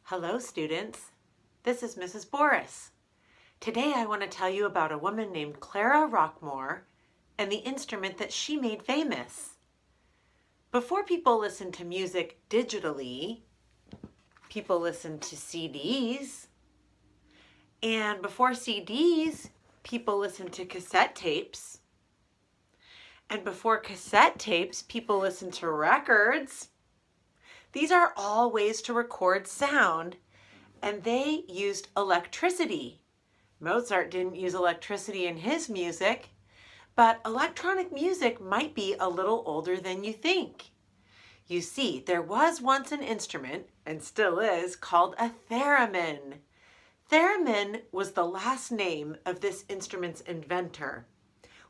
Hello, students. This is Mrs. Boris. Today I want to tell you about a woman named Clara Rockmore and the instrument that she made famous. Before people listened to music digitally, people listened to CDs. And before CDs, people listened to cassette tapes. And before cassette tapes, people listened to records. These are all ways to record sound, and they used electricity. Mozart didn't use electricity in his music, but electronic music might be a little older than you think. You see, there was once an instrument, and still is, called a theremin. Theremin was the last name of this instrument's inventor.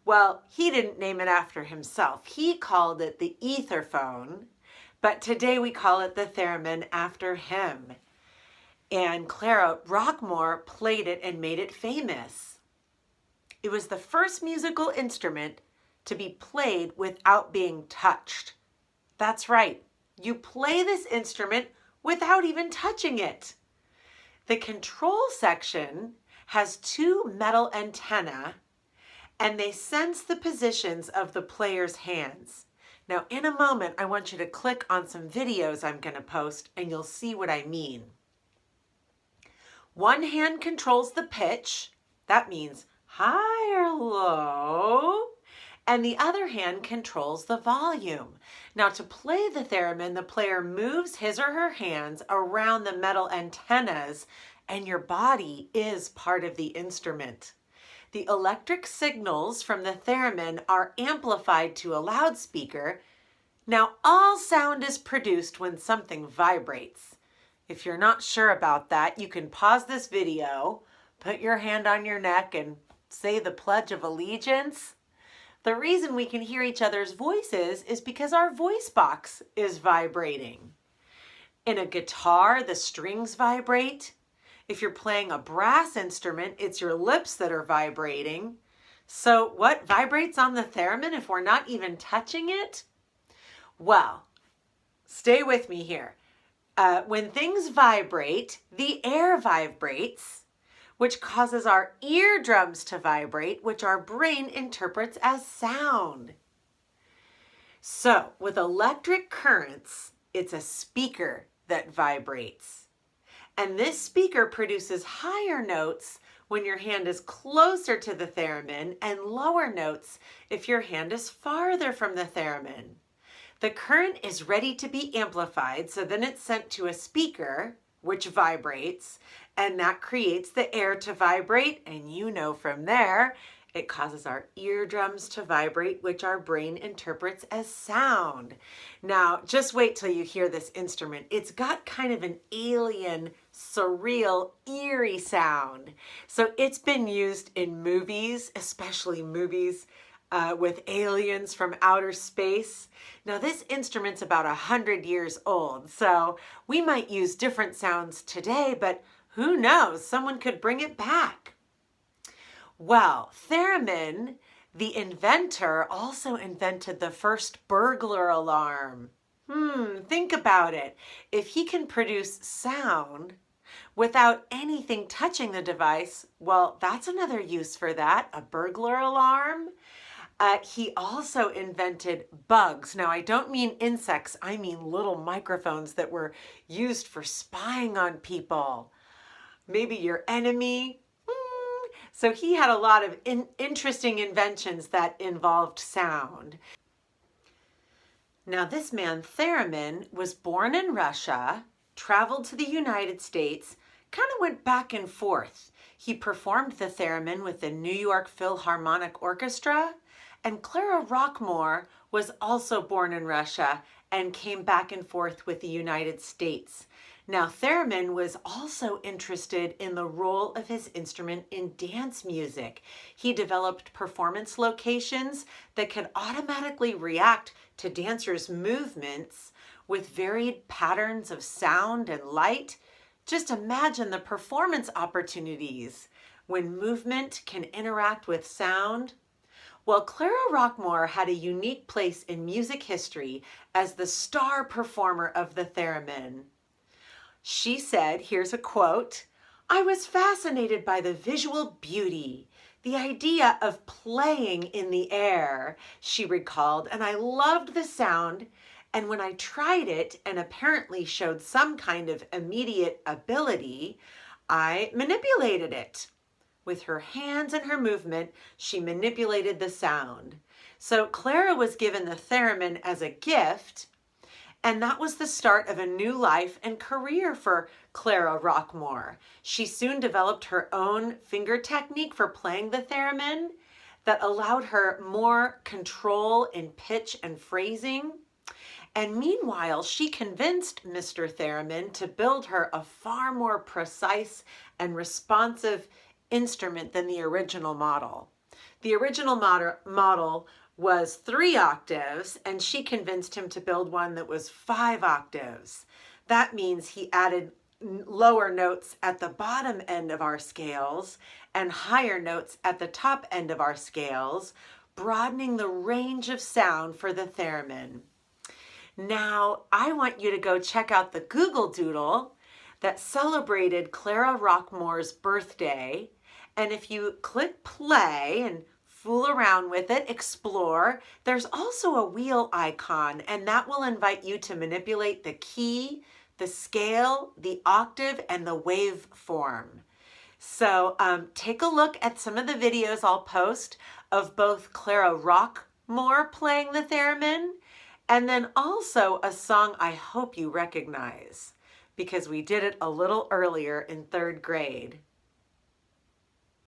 Well, he didn't name it after himself. He called it the etherphone, but today we call it the theremin after him. And Clara Rockmore played it and made it famous. It was the first musical instrument to be played without being touched. That's right, you play this instrument without even touching it. The control section has two metal antennae, and they sense the positions of the player's hands. Now, in a moment, I want you to click on some videos I'm going to post, and you'll see what I mean. One hand controls the pitch, that means high or low, and the other hand controls the volume. Now, to play the theremin, the player moves his or her hands around the metal antennas, and your body is part of the instrument. The electric signals from the theremin are amplified to a loudspeaker. Now, all sound is produced when something vibrates. If you're not sure about that, you can pause this video, put your hand on your neck, and say the Pledge of Allegiance. The reason we can hear each other's voices is because our voice box is vibrating. In a guitar, the strings vibrate. If you're playing a brass instrument, it's your lips that are vibrating. So what vibrates on the theremin if we're not even touching it? Well, stay with me here. When things vibrate, the air vibrates, which causes our eardrums to vibrate, which our brain interprets as sound. So with electric currents, it's a speaker that vibrates. And this speaker produces higher notes when your hand is closer to the theremin and lower notes if your hand is farther from the theremin. The current is ready to be amplified, so then it's sent to a speaker, which vibrates, and that creates the air to vibrate, and you know from there, it causes our eardrums to vibrate, which our brain interprets as sound. Now, just wait till you hear this instrument. It's got kind of an alien, surreal, eerie sound. So it's been used in movies, especially movies with aliens from outer space. Now, this instrument's about 100 years old, so we might use different sounds today, but who knows? Someone could bring it back. Well, theremin, the inventor, also invented the first burglar alarm. Think about it. If he can produce sound without anything touching the device, well, that's another use for that, a burglar alarm. He also invented bugs. Now, I don't mean insects, I mean little microphones that were used for spying on people. Maybe your enemy. So he had a lot of interesting inventions that involved sound. Now, this man, Theremin, was born in Russia, traveled to the United States, kind of went back and forth. He performed the theremin with the New York Philharmonic Orchestra, and Clara Rockmore was also born in Russia and came back and forth with the United States. Now, theremin was also interested in the role of his instrument in dance music. He developed performance locations that could automatically react to dancers' movements with varied patterns of sound and light. Just imagine the performance opportunities when movement can interact with sound. Well, Clara Rockmore had a unique place in music history as the star performer of the theremin. She said, here's a quote, "I was fascinated by the visual beauty, the idea of playing in the air," she recalled, "and I loved the sound. And when I tried it and apparently showed some kind of immediate ability, I manipulated it." With her hands and her movement, she manipulated the sound. So Clara was given the theremin as a gift, and that was the start of a new life and career for Clara Rockmore. She soon developed her own finger technique for playing the theremin that allowed her more control in pitch and phrasing. And meanwhile, she convinced Mr. Theremin to build her a far more precise and responsive instrument than the original model. The original model was 3 octaves, and she convinced him to build one that was 5 octaves. That means he added lower notes at the bottom end of our scales and higher notes at the top end of our scales, broadening the range of sound for the theremin. Now, I want you to go check out the Google Doodle that celebrated Clara Rockmore's birthday. And if you click play and fool around with it, explore, there's also a wheel icon, and that will invite you to manipulate the key, the scale, the octave, and the waveform. So take a look at some of the videos I'll post of both Clara Rockmore playing the theremin, and then also a song I hope you recognize because we did it a little earlier in 3rd grade.